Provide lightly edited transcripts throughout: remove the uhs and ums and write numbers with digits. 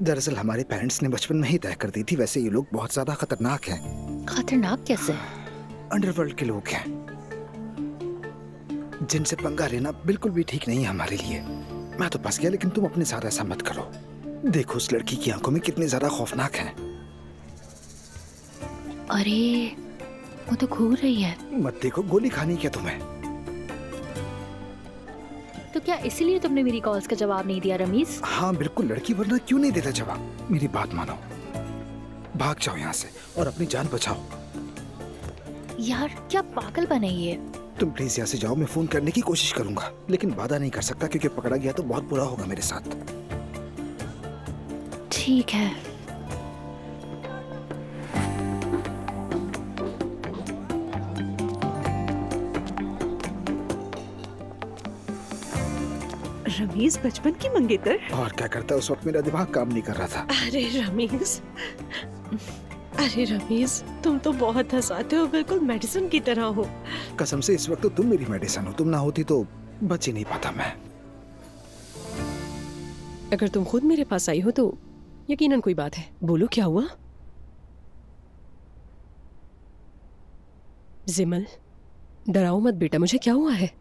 दरअसल हमारे पेरेंट्स ने बचपन में ही तय कर दी थी। वैसे ये लोग बहुत ज्यादा खतरनाक हैं। खतरनाक कैसे? अंडरवर्ल्ड के लोग हैं जिनसे पंगा लेना बिल्कुल भी ठीक नहीं है हमारे लिए। मैं तो फंस गया, लेकिन तुम अपने साथ ऐसा मत करो। देखो उस लड़की की आंखों में कितनी ज्यादा खौफनाक है। अरे वो तो घूर रही है। मत देखो, गोली खानी क्या तुम्हें? तो क्या इसीलिए तुमने मेरी कॉल्स का जवाब नहीं दिया रमीज? हाँ बिल्कुल लड़की, वरना क्यों नहीं देता जवाब? मेरी बात मानो, भाग जाओ यहाँ से और अपनी जान बचाओ। यार क्या पागल बने ये। तुम प्लीज यहाँ से जाओ। मैं फोन करने की कोशिश करूंगा, लेकिन वादा नहीं कर सकता क्योंकि पकड़ा गया तो बहुत बुरा होगा मेरे साथ। ठीक है। रमीज बचपन की मंगेतर। और क्या करता, उस वक्त मेरा दिमाग काम नहीं कर रहा था। अरे रमीज, अरे रमीज, तुम तो बहुत हंसाते हो, बिल्कुल मेडिसिन की तरह हो। कसम से इस वक्त तो तुम मेरी मेडिसिन हो। तुम ना होती तो बच ही नहीं पाता मैं। अगर तुम खुद मेरे पास आई हो तो यकीनन कोई बात है। बोलो क्या हुआ? जिमल, डराओ मत बेटा, मुझे क्या हुआ है?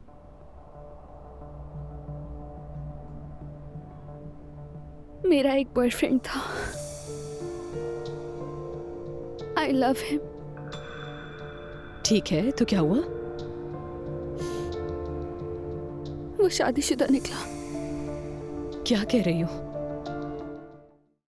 मेरा एक बॉयफ्रेंड था। I love him. ठीक है, तो क्या हुआ? वो शादीशुदा निकला। क्या कह रही हो?